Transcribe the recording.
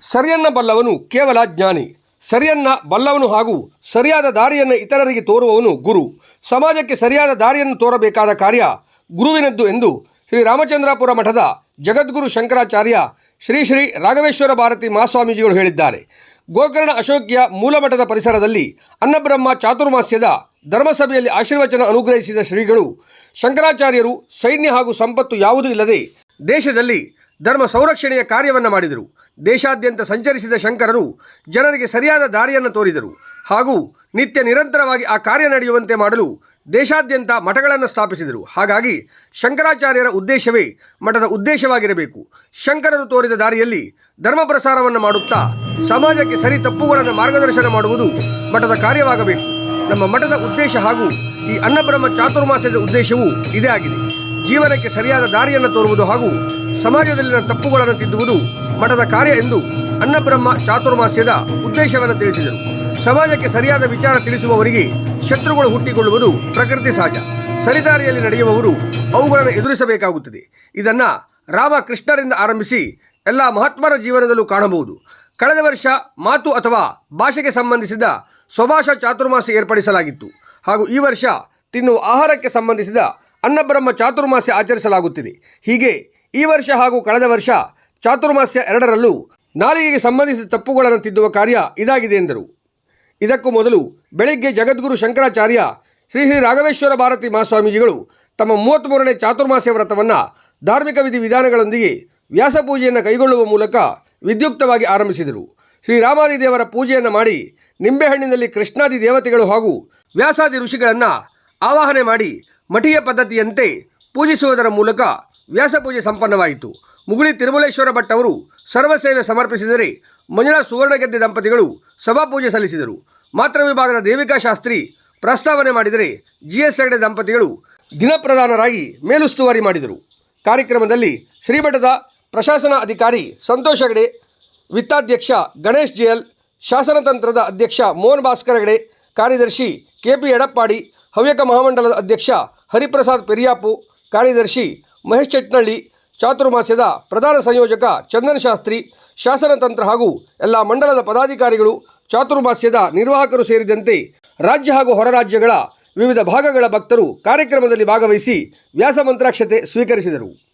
ಸರಿಯನ್ನ ಬಲ್ಲವನು ಕೇವಲ ಜ್ಞಾನಿ. ಸರಿಯನ್ನ ಬಲ್ಲವನು ಹಾಗೂ ಸರಿಯಾದ ದಾರಿಯನ್ನು ಇತರರಿಗೆ ತೋರುವವನು ಗುರು. ಸಮಾಜಕ್ಕೆ ಸರಿಯಾದ ದಾರಿಯನ್ನು ತೋರಬೇಕಾದ ಕಾರ್ಯ ಗುರುವಿನದ್ದು ಎಂದು ಶ್ರೀ ರಾಮಚಂದ್ರಾಪುರ ಮಠದ ಜಗದ್ಗುರು ಶಂಕರಾಚಾರ್ಯ ಶ್ರೀ ಶ್ರೀ ರಾಘವೇಶ್ವರ ಭಾರತಿ ಮಹಾಸ್ವಾಮೀಜಿಗಳು ಹೇಳಿದ್ದಾರೆ. ಗೋಕರ್ಣ ಅಶೋಕ್ಯ ಮೂಲಮಠದ ಪರಿಸರದಲ್ಲಿ ಅನ್ನಬ್ರಹ್ಮ ಚಾತುರ್ಮಾಸ್ಯದ ಧರ್ಮಸಭೆಯಲ್ಲಿ ಆಶೀರ್ವಚನ ಅನುಗ್ರಹಿಸಿದ ಶ್ರೀಗಳು ಶಂಕರಾಚಾರ್ಯರು ಸೈನ್ಯ ಹಾಗೂ ಸಂಪತ್ತು ಯಾವುದೂ ಇಲ್ಲದೆ ದೇಶದಲ್ಲಿ ಧರ್ಮ ಸಂರಕ್ಷಣೆಯ ಕಾರ್ಯವನ್ನು ಮಾಡಿದರು. ದೇಶಾದ್ಯಂತ ಸಂಚರಿಸಿದ ಶಂಕರರು ಜನರಿಗೆ ಸರಿಯಾದ ದಾರಿಯನ್ನು ತೋರಿದರು ಹಾಗೂ ನಿತ್ಯ ನಿರಂತರವಾಗಿ ಆ ಕಾರ್ಯ ನಡೆಯುವಂತೆ ಮಾಡಲು ದೇಶಾದ್ಯಂತ ಮಠಗಳನ್ನು ಸ್ಥಾಪಿಸಿದರು. ಹಾಗಾಗಿ ಶಂಕರಾಚಾರ್ಯರ ಉದ್ದೇಶವೇ ಮಠದ ಉದ್ದೇಶವಾಗಿರಬೇಕು. ಶಂಕರರು ತೋರಿದ ದಾರಿಯಲ್ಲಿ ಧರ್ಮ ಪ್ರಸಾರವನ್ನು ಮಾಡುತ್ತಾ ಸಮಾಜಕ್ಕೆ ಸರಿ ತಪ್ಪುಗಳನ್ನು ಮಾರ್ಗದರ್ಶನ ಮಾಡುವುದು ಮಠದ ಕಾರ್ಯವಾಗಬೇಕು. ನಮ್ಮ ಮಠದ ಉದ್ದೇಶ ಹಾಗೂ ಈ ಅನ್ನಬ್ರಹ್ಮ ಚಾತುರ್ಮಾಸ್ಯದ ಉದ್ದೇಶವೂ ಇದೇ ಆಗಿದೆ. ಜೀವನಕ್ಕೆ ಸರಿಯಾದ ದಾರಿಯನ್ನು ತೋರುವುದು ಹಾಗೂ ಸಮಾಜದಲ್ಲಿನ ತಪ್ಪುಗಳನ್ನು ತಿದ್ದುವುದು ಮಠದ ಕಾರ್ಯ ಎಂದು ಅನ್ನಬ್ರಹ್ಮ ಚಾತುರ್ಮಾಸ್ಯದ ಉದ್ದೇಶವನ್ನು ತಿಳಿಸಿದರು. ಸಮಾಜಕ್ಕೆ ಸರಿಯಾದ ವಿಚಾರ ತಿಳಿಸುವವರಿಗೆ ಶತ್ರುಗಳು ಹುಟ್ಟಿಕೊಳ್ಳುವುದು ಪ್ರಕೃತಿ ಸಹಜ. ಸರಿದಾರಿಯಲ್ಲಿ ನಡೆಯುವವರು ಅವುಗಳನ್ನು ಎದುರಿಸಬೇಕಾಗುತ್ತದೆ. ಇದನ್ನು ರಾಮಕೃಷ್ಣರಿಂದ ಆರಂಭಿಸಿ ಎಲ್ಲ ಮಹಾತ್ಮರ ಜೀವನದಲ್ಲೂ ಕಾಣಬಹುದು. ಕಳೆದ ವರ್ಷ ಮಾತು ಅಥವಾ ಭಾಷೆಗೆ ಸಂಬಂಧಿಸಿದ ಸ್ವಭಾಷಾ ಚಾತುರ್ಮಾಸ್ಯ ಏರ್ಪಡಿಸಲಾಗಿತ್ತು ಹಾಗೂ ಈ ವರ್ಷ ತಿನ್ನುವ ಆಹಾರಕ್ಕೆ ಸಂಬಂಧಿಸಿದ ಅನ್ನಬ್ರಹ್ಮ ಚಾತುರ್ಮಾಸ್ಯ ಆಚರಿಸಲಾಗುತ್ತಿದೆ. ಹೀಗೆ ಈ ವರ್ಷ ಹಾಗೂ ಕಳೆದ ವರ್ಷ ಚಾತುರ್ಮಾಸ್ಯ ಎರಡರಲ್ಲೂ ನಾಲಿಗೆಗೆ ಸಂಬಂಧಿಸಿದ ತಪ್ಪುಗಳನ್ನು ತಿದ್ದುವ ಕಾರ್ಯ ಇದಾಗಿದೆ ಎಂದರು. ಇದಕ್ಕೂ ಮೊದಲು ಬೆಳಗ್ಗೆ ಜಗದ್ಗುರು ಶಂಕರಾಚಾರ್ಯ ಶ್ರೀ ಶ್ರೀ ರಾಘವೇಶ್ವರ ಭಾರತಿ ಮಹಾಸ್ವಾಮೀಜಿಗಳು ತಮ್ಮ 33ನೇ ಚಾತುರ್ಮಾಸ್ಯ ವ್ರತವನ್ನು ಧಾರ್ಮಿಕ ವಿಧಿವಿಧಾನಗಳೊಂದಿಗೆ ವ್ಯಾಸಪೂಜೆಯನ್ನು ಕೈಗೊಳ್ಳುವ ಮೂಲಕ ವಿದ್ಯುಕ್ತವಾಗಿ ಆರಂಭಿಸಿದರು. ಶ್ರೀರಾಮಾದಿ ದೇವರ ಪೂಜೆಯನ್ನು ಮಾಡಿ ನಿಂಬೆಹಣ್ಣಿನಲ್ಲಿ ಕೃಷ್ಣಾದಿ ದೇವತೆಗಳು ಹಾಗೂ ವ್ಯಾಸಾದಿ ಋಷಿಗಳನ್ನು ಆವಾಹನೆ ಮಾಡಿ ಮಠೀಯ ಪದ್ಧತಿಯಂತೆ ಪೂಜಿಸುವುದರ ಮೂಲಕ ವ್ಯಾಸಪೂಜೆ ಸಂಪನ್ನವಾಯಿತು. ಮುಗುಳಿ ತಿರುಮಲೇಶ್ವರ ಭಟ್ ಅವರು ಸರ್ವಸೇವೆ ಸಮರ್ಪಿಸಿದರೆ ಮಂಜುನಾಥ್ ಸುವರ್ಣಗೆದ್ದೆ ದಂಪತಿಗಳು ಸಭಾಪೂಜೆ ಸಲ್ಲಿಸಿದರು. ಮಾತೃ ವಿಭಾಗದ ದೇವಿಕಾ ಶಾಸ್ತ್ರಿ ಪ್ರಸ್ತಾವನೆ ಮಾಡಿದರೆ GS ಹೆಗಡೆ ದಂಪತಿಗಳು ದಿನಪ್ರಧಾನರಾಗಿ ಮೇಲುಸ್ತುವಾರಿ ಮಾಡಿದರು. ಕಾರ್ಯಕ್ರಮದಲ್ಲಿ ಶ್ರೀಮಠದ ಪ್ರಶಾಸನ ಅಧಿಕಾರಿ ಸಂತೋಷ್ ಹೆಗಡೆ, ವಿತ್ತಾಧ್ಯಕ್ಷ ಗಣೇಶ್ JL, ಶಾಸನತಂತ್ರದ ಅಧ್ಯಕ್ಷ ಮೋಹನ್ ಭಾಸ್ಕರ್ ಹೆಗಡೆ, ಕಾರ್ಯದರ್ಶಿ KP ಎಡಪ್ಪಾಡಿ, ಹವ್ಯಕ ಮಹಾಮಂಡಲದ ಅಧ್ಯಕ್ಷ ಹರಿಪ್ರಸಾದ್ ಪೆರಿಯಾಪು, ಕಾರ್ಯದರ್ಶಿ ಮಹೇಶ್ ಚಟ್ನಳ್ಳಿ, ಚಾತುರ್ಮಾಸ್ಯದ ಪ್ರಧಾನ ಸಂಯೋಜಕ ಚಂದನ್ ಶಾಸ್ತ್ರಿ, ಶಾಸನತಂತ್ರ ಹಾಗೂ ಎಲ್ಲ ಮಂಡಲದ ಪದಾಧಿಕಾರಿಗಳು, ಚಾತುರ್ಮಾಸ್ಯದ ನಿರ್ವಾಹಕರು ಸೇರಿದಂತೆ ರಾಜ್ಯ ಹಾಗೂ ಹೊರ ರಾಜ್ಯಗಳ ವಿವಿಧ ಭಾಗಗಳ ಭಕ್ತರು ಕಾರ್ಯಕ್ರಮದಲ್ಲಿ ಭಾಗವಹಿಸಿ ವ್ಯಾಸ ಮಂತ್ರಾಕ್ಷತೆ ಸ್ವೀಕರಿಸಿದರು.